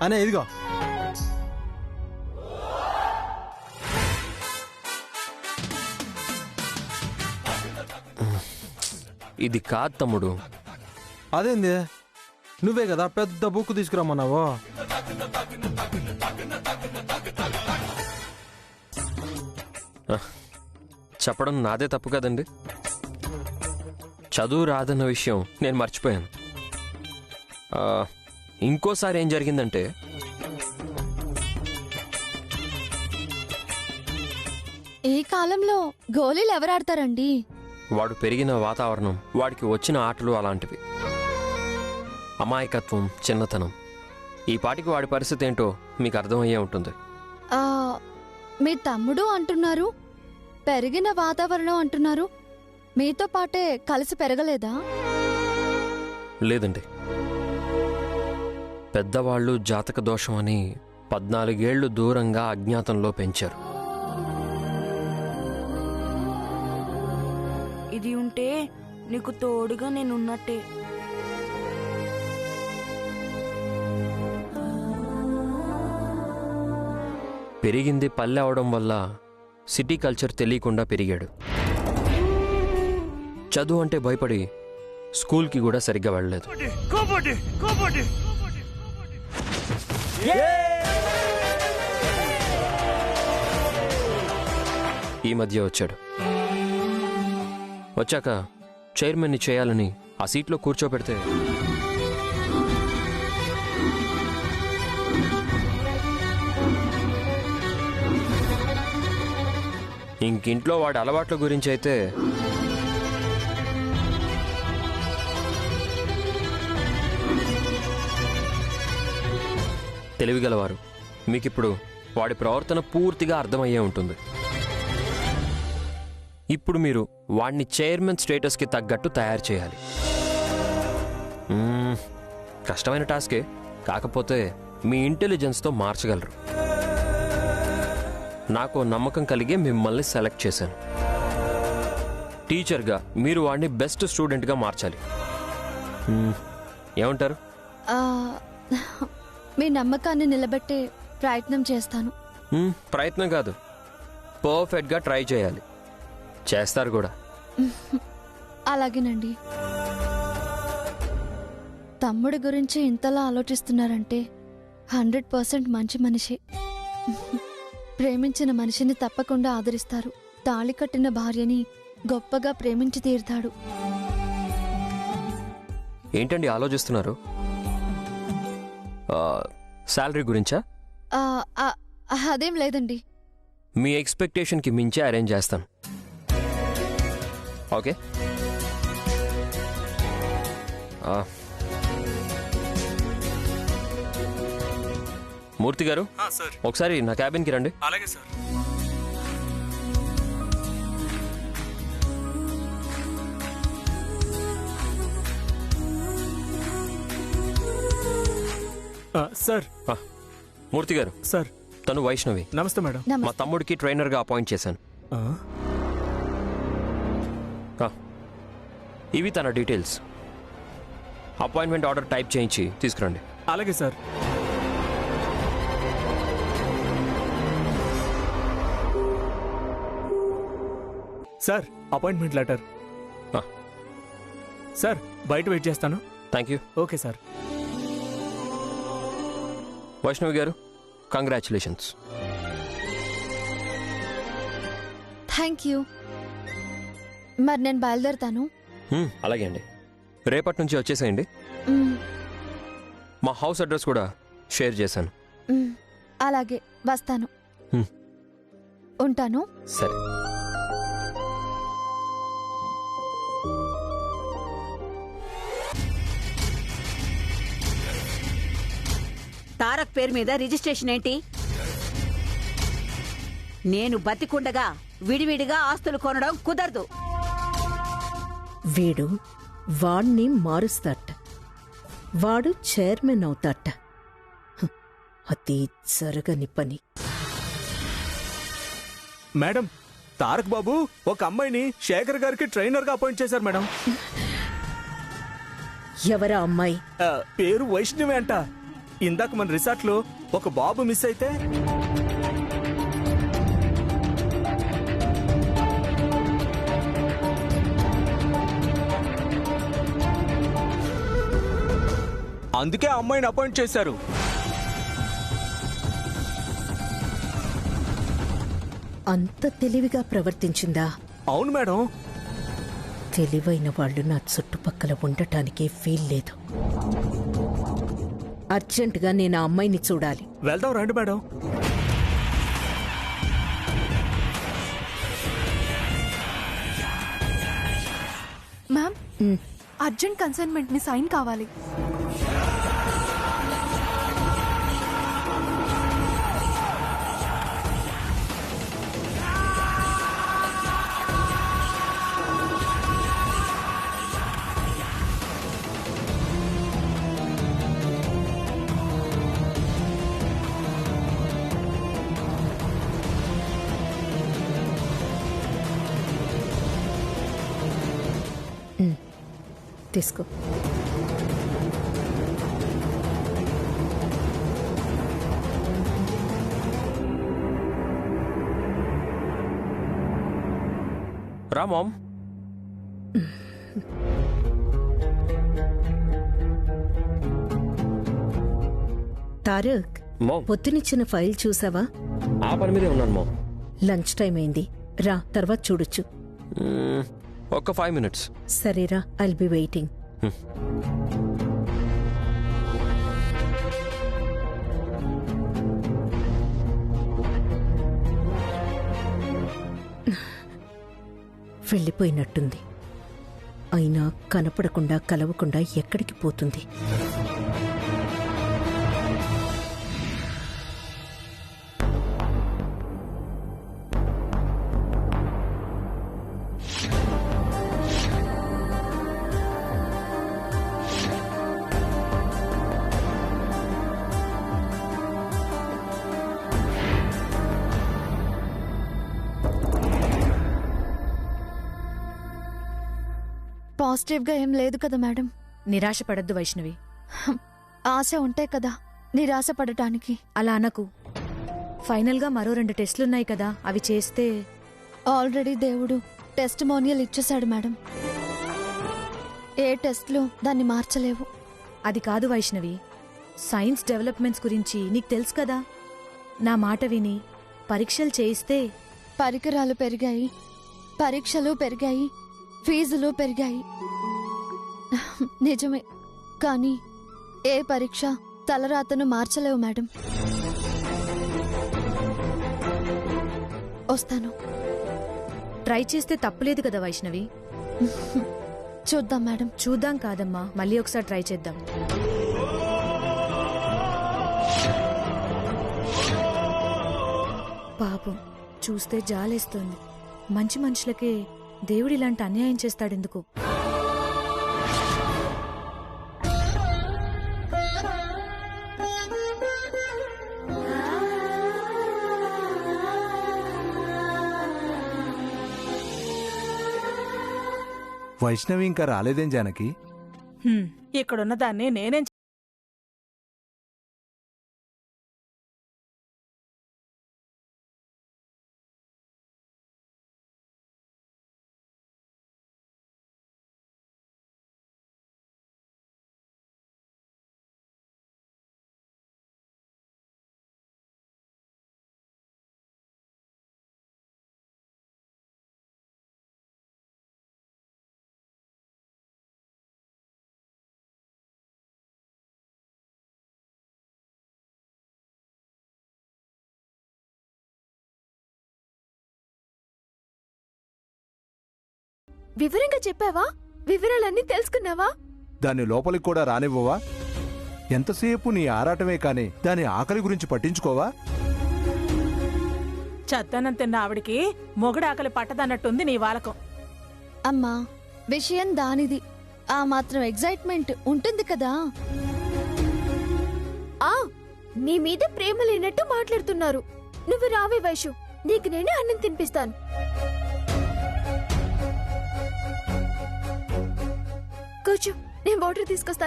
అనే ఇదిగో ఇది కాదు తమ్ముడు. అదేంది, నువ్వే కదా పెద్ద బుక్ తీసుకురమ్మన్నావు. చెప్పడం నాదే తప్పు కదండి. చదువు రాదన్న విషయం నేను మర్చిపోయాను. ఇంకోసారి ఏం జరిగిందంటే, ఈ కాలంలో గోళీలు ఎవరాడతారండి? వాడు పెరిగిన వాతావరణం, వాడికి వచ్చిన ఆటలు అలాంటివి. అమాయకత్వం, చిన్నతనం. ఈ పాటికి వాడి పరిస్థితి ఏంటో మీకు అర్థమయ్యే ఉంటుంది. మీ తమ్ముడు అంటున్నారు, పెరిగిన వాతావరణం అంటున్నారు. మీతో పాటే కలిసి పెరగలేదా? లేదండి. పెద్దవాళ్ళు జాతక దోషం అని 14 ఏళ్లు దూరంగా అజ్ఞాతంలో పెంచారు. ఇది ఉంటే నీకు తోడుగా నేనున్నట్టే. పెరిగింది పల్లె అవడం వల్ల సిటీ కల్చర్ తెలియకుండా పెరిగాడు. చదువు అంటే భయపడి స్కూల్కి కూడా సరిగ్గా వెళ్ళలేదు. ఈ మధ్య వచ్చాడు. వచ్చాక చైర్మన్ని చేయాలని ఆ సీట్లో కూర్చోబెడితే ఇంకింట్లో వాడి అలవాట్ల గురించి అయితే తెలివిగలవారు. మీకిప్పుడు వాడి ప్రవర్తన పూర్తిగా అర్థమయ్యే ఉంటుంది. ఇప్పుడు మీరు వాడిని చైర్మన్ స్టేటస్కి తగ్గట్టు తయారు చేయాలి. కష్టమైన టాస్కే, కాకపోతే మీ ఇంటెలిజెన్స్తో మార్చగలరు. నాకు నమ్మకం కలిగే మిమ్మల్ని సెలెక్ట్ చేశాను. టీచర్గా మీరు వాడిని బెస్ట్ స్టూడెంట్గా మార్చాలి. ఏమంటారు? మీ నమ్మకాన్ని నిలబెట్టే ప్రయత్నం చేస్తాను. ప్రయత్నం కాదు, పర్ఫెక్ట్గా ట్రై చేయాలి. చేస్తారు కూడా. అలాగేనండి. తమ్ముడి గురించి ఇంతలా ఆలోచిస్తున్నారంటే 100% మంచి మనిషి. ప్రేమించిన మనిషిని తప్పకుండా ఆదరిస్తారు. తాళి కట్టిన భార్యని గొప్పగా ప్రేమించి తీరుతాడు. ఏంటండి ఆలోచిస్తున్నారు? శాలరీ గురించా? అదేం లేదండి. మీ ఎక్స్పెక్టేషన్కి మించి అరేంజ్ చేస్తాను. ఓకే. మూర్తి గారు, ఒకసారి నా క్యాబిన్కి రండి. అలాగే సార్. సార్. మూర్తి గారు. సార్. తను వైష్ణవి. నమస్తే మేడం. మా తమ్ముడికి ట్రైనర్గా అపాయింట్ చేశాను. ఇవి తన డీటెయిల్స్. అపాయింట్మెంట్ ఆర్డర్ టైప్ చేయించి తీసుకురండి. అలాగే sir. Sir, appointment letter. Sir, బయట వెయిట్ చేస్తాను. Thank you. Okay sir. Vaishnavi గారు, కంగ్రాచులేషన్స్. Thank you. మరి నేను బయలుదేరుతాను. అలాగే అండి. రేపటి నుంచి వచ్చేసేయండి. మా హౌస్ అడ్రస్ కూడా షేర్ చేశాను. అలాగే వస్తాను. ఉంటాను. సరే. తారక్ పేరు మీద రిజిస్ట్రేషన్ ఏంటి? నేను బతికుండగా విడివిడిగా ఆస్తులు కొనడం కుదరదు. వీడు వాణ్ణి మారుస్తాట, వాడు చైర్మన్ అవుతాట. అది జరగని పని. మేడం, తారక్ బాబు ఒక అమ్మాయిని శేఖర్ గారికి ట్రైనర్ గా అపాయింట్ చేశారు మేడం. ఎవరా అమ్మాయి? పేరు వైష్ణవి అంట. ఇందాక మన రిసార్ట్ లో ఒక బాబు మిస్ అయితే అందుకే ఆ అమ్మాయిని అపాయింట్ చేశారు. అంత తెలివిగా ప్రవర్తించిందా? అవును మేడం. తెలివైన వాళ్ళు నా చుట్టుపక్కల ఉండటానికి వీల్లేదు. అర్జెంటుగా నేను ఆ అమ్మాయిని చూడాలి. వెళ్దాం రండి మేడం. మ్యామ్, అర్జెంట్ కన్సైన్మెంట్ ని సైన్ కావాలి. తీసుకో. రా మామ్. తారక్, మామ్, పొద్దునిచ్చిన ఫైల్ చూసావా? ఆ పని మీదే ఉన్నాను మామ్. లంచ్ టైం అయింది, రా, తర్వాత చూడొచ్చు. ఒక్క 5 minutes. సరేరా, ఐల్ బి వెయిటింగ్. వెళ్ళిపోయినట్టుంది. అయినా కనపడకుండా కలవకుండా ఎక్కడికి పోతుంది? పాజిటివ్గా ఏం లేదు కదా మేడం? నిరాశపడద్దు వైష్ణవి. ఆశ ఉంటే కదా నిరాశ పడటానికి. అలా అనకు. ఫైనల్గా మరో 2 టెస్టులున్నాయి కదా, అవి చేస్తే. ఆల్రెడీ దేవుడు టెస్టిమోనియల్ ఇచ్చేశాడు మేడం. ఏ టెస్ట్లు దాన్ని మార్చలేవు. అది కాదు వైష్ణవి, సైన్స్ డెవలప్మెంట్స్ గురించి నీకు తెలుసు కదా. నా మాట విని పరీక్షలు చేయిస్తే. పరికరాలు పెరిగాయి, పరీక్షలు పెరిగాయి, ఫీజులు పెరిగాయి. నిజమే, కానీ ఏ పరీక్ష తలరాతను మార్చలేవు మేడం. వస్తాను. ట్రై చేస్తే తప్పులేదు కదా వైష్ణవి. చూద్దాం మేడం. చూద్దాం కాదమ్మా, మళ్ళీ ఒకసారి ట్రై చేద్దాం. పాపం, చూస్తే జాలేస్తోంది. మంచి మనుషులకే దేవుడు ఇలాంటి అన్యాయం చేస్తాడెందుకు? వైష్ణవి ఇంకా రాలేదేం జానకి? ఇక్కడున్న దాన్ని నేనేం వివరంగా చెప్పావా? వివరాలన్నీ తెలుసుకున్నావా? దాన్ని లోపలికి కూడా రానివ్వవా? ఎంతసేపు నీ ఆరాటమే కాని దాని ఆకలి గురించి పట్టించుకోవా? చద్దనం తిన్న ఆవిడికి మొగుడాకలి పట్టదన్నట్టుంది నీ వాలకం. అమ్మా, విషయం దానిది. ఆ మాత్రం ఎగ్జైట్మెంట్ ఉంటుంది కదా. నీ మీద ప్రేమ లేనట్టు మాట్లాడుతున్నారు. నువ్వు రావే వైషు, నీకు నేనే అన్నం తినిపిస్తాను. కూర్చో, నేను వాటర్ తీసుకొస్తాను.